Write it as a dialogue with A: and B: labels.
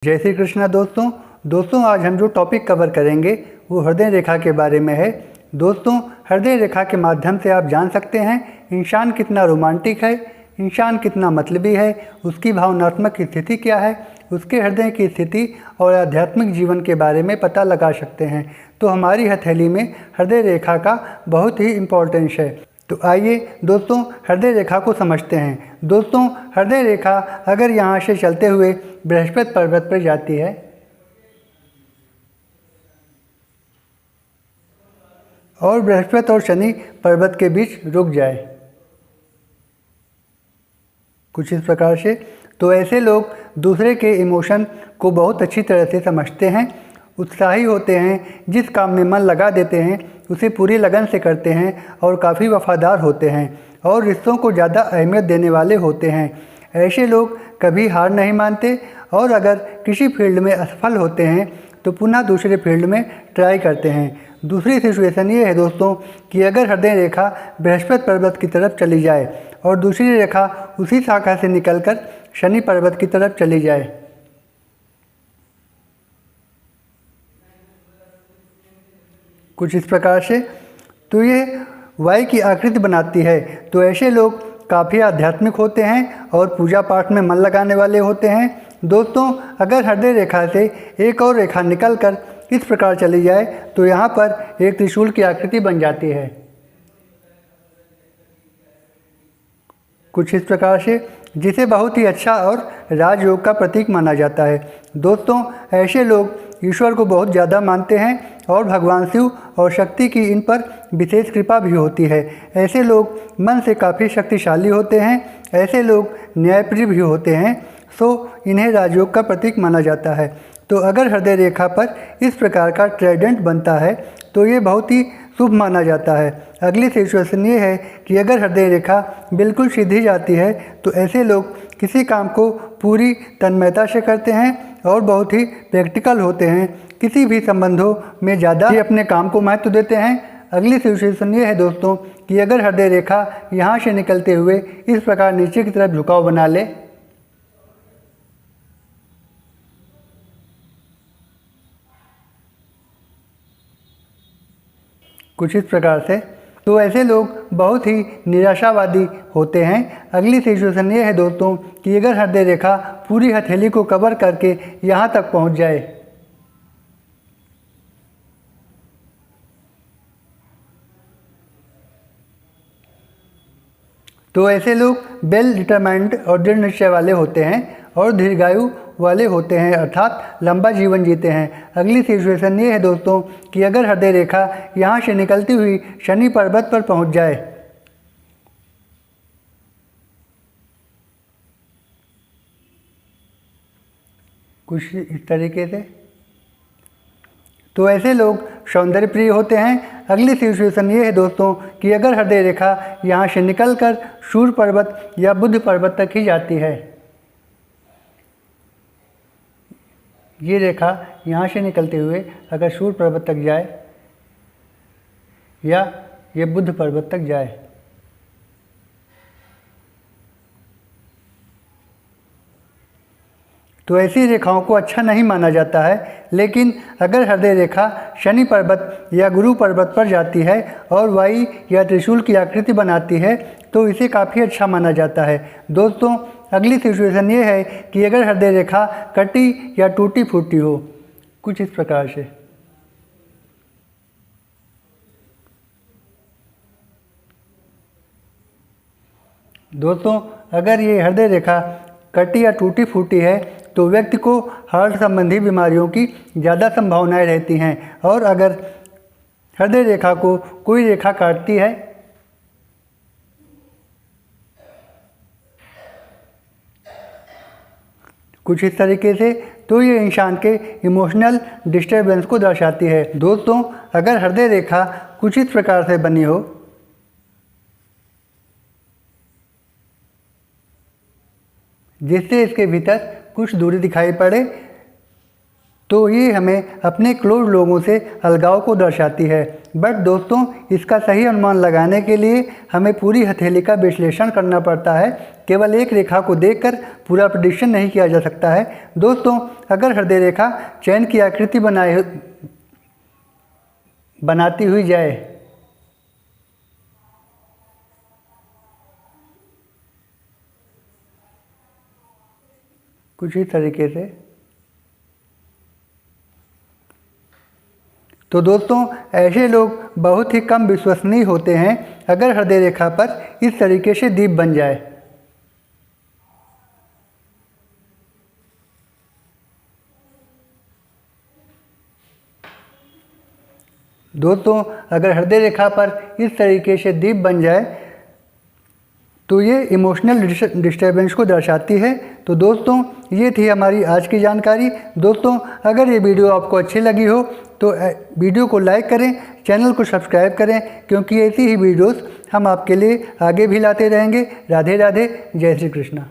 A: जय श्री कृष्णा दोस्तों आज हम जो टॉपिक कवर करेंगे वो हृदय रेखा के बारे में है। दोस्तों, हृदय रेखा के माध्यम से आप जान सकते हैं इंसान कितना रोमांटिक है, इंसान कितना मतलबी है, उसकी भावनात्मक स्थिति क्या है, उसके हृदय की स्थिति और आध्यात्मिक जीवन के बारे में पता लगा सकते हैं। तो हमारी हथेली में हृदय रेखा का बहुत ही इम्पोर्टेंस है। तो आइए दोस्तों हृदय रेखा को समझते हैं। दोस्तों, हृदय रेखा अगर यहाँ से चलते हुए बृहस्पति पर्वत पर जाती है और बृहस्पति और शनि पर्वत के बीच रुक जाए कुछ इस प्रकार से, तो ऐसे लोग दूसरे के इमोशन को बहुत अच्छी तरह से समझते हैं, उत्साही होते हैं, जिस काम में मन लगा देते हैं उसे पूरी लगन से करते हैं और काफ़ी वफादार होते हैं और रिश्तों को ज़्यादा अहमियत देने वाले होते हैं। ऐसे लोग कभी हार नहीं मानते और अगर किसी फील्ड में असफल होते हैं तो पुनः दूसरे फील्ड में ट्राई करते हैं। दूसरी सिचुएशन ये है दोस्तों कि अगर हृदय रेखा बृहस्पति पर्वत की तरफ चली जाए और दूसरी रेखा उसी शाखा से निकलकर शनि पर्वत की तरफ चली जाए, कुछ इस प्रकार से, तो ये वाई की आकृति बनाती है। तो ऐसे लोग काफ़ी आध्यात्मिक होते हैं और पूजा पाठ में मन लगाने वाले होते हैं। दोस्तों, अगर हृदय रेखा से एक और रेखा निकलकर इस प्रकार चली जाए तो यहाँ पर एक त्रिशूल की आकृति बन जाती है, कुछ इस प्रकार से, जिसे बहुत ही अच्छा और राजयोग का प्रतीक माना जाता है। दोस्तों, ऐसे लोग ईश्वर को बहुत ज़्यादा मानते हैं और भगवान शिव और शक्ति की इन पर विशेष कृपा भी होती है। ऐसे लोग मन से काफ़ी शक्तिशाली होते हैं, ऐसे लोग न्यायप्रिय भी होते हैं, सो इन्हें राजयोग का प्रतीक माना जाता है। तो अगर हृदय रेखा पर इस प्रकार का ट्राइडेंट बनता है तो ये बहुत ही शुभ माना जाता है। अगली सिचुएशन ये है कि अगर हृदय रेखा बिल्कुल सीधी जाती है तो ऐसे लोग किसी काम को पूरी तन्मयता से करते हैं और बहुत ही प्रैक्टिकल होते हैं, किसी भी संबंधों में ज़्यादा ही अपने काम को महत्व देते हैं। अगली सिचुएशन ये है दोस्तों कि अगर हृदय रेखा यहाँ से निकलते हुए इस प्रकार नीचे की तरफ झुकाव बना ले, कुछ इस प्रकार से, तो ऐसे लोग बहुत ही निराशावादी होते हैं। अगली सिचुएशन ये है दोस्तों कि अगर हृदय रेखा पूरी हथेली को कवर करके यहाँ तक पहुँच जाए, तो ऐसे लोग वेल डिटरमाइंड और दृढ़ निश्चय वाले होते हैं और दीर्घायु वाले होते हैं, अर्थात लंबा जीवन जीते हैं। अगली सिचुएशन ये है दोस्तों कि अगर हृदय रेखा यहाँ से निकलती हुई शनि पर्वत पर पहुँच जाए, कुछ इस तरीके से, तो ऐसे लोग सौंदर्य प्रिय होते हैं। अगली सिचुएशन ये है दोस्तों कि अगर हृदय रेखा यहाँ से निकलकर सूर्य पर्वत या बुध पर्वत तक ही जाती है, ये रेखा यहाँ से निकलते हुए अगर सूर्य पर्वत तक जाए या ये बुध पर्वत तक जाए, तो ऐसी रेखाओं को अच्छा नहीं माना जाता है। लेकिन अगर हृदय रेखा शनि पर्वत या गुरु पर्वत पर जाती है और वाई या त्रिशूल की आकृति बनाती है तो इसे काफ़ी अच्छा माना जाता है। दोस्तों, अगली सिचुएशन ये है कि अगर हृदय रेखा कटी या टूटी फूटी हो, कुछ इस प्रकार से, दोस्तों अगर ये हृदय रेखा कटी या टूटी फूटी है तो व्यक्ति को हार्ट संबंधी बीमारियों की ज़्यादा संभावनाएं रहती हैं। और अगर हृदय रेखा को कोई रेखा काटती है, कुछ इस तरीके से, तो ये इंसान के इमोशनल डिस्टर्बेंस को दर्शाती है। दोस्तों, अगर हृदय रेखा कुछ इस प्रकार से बनी हो, जिससे इसके भीतर कुछ दूरी दिखाई पड़े, तो ये हमें अपने क्लोज लोगों से अलगाव को दर्शाती है। बट दोस्तों, इसका सही अनुमान लगाने के लिए हमें पूरी हथेली का विश्लेषण करना पड़ता है। केवल एक रेखा को देखकर पूरा प्रेडिक्शन नहीं किया जा सकता है। दोस्तों, अगर हृदय रेखा चैन की आकृति बनाती हुई जाए कुछ इस तरीके से, तो दोस्तों ऐसे लोग बहुत ही कम विश्वसनीय होते हैं अगर हृदय रेखा पर इस तरीके से दीप बन जाए। दोस्तों, अगर हृदय रेखा पर इस तरीके से दीप बन जाए तो ये इमोशनल डिस्टर्बेंस को दर्शाती है। तो दोस्तों, ये थी हमारी आज की जानकारी। दोस्तों, अगर ये वीडियो आपको अच्छी लगी हो तो वीडियो को लाइक करें, चैनल को सब्सक्राइब करें, क्योंकि ऐसी ही वीडियोस हम आपके लिए आगे भी लाते रहेंगे। राधे राधे, जय श्री कृष्णा।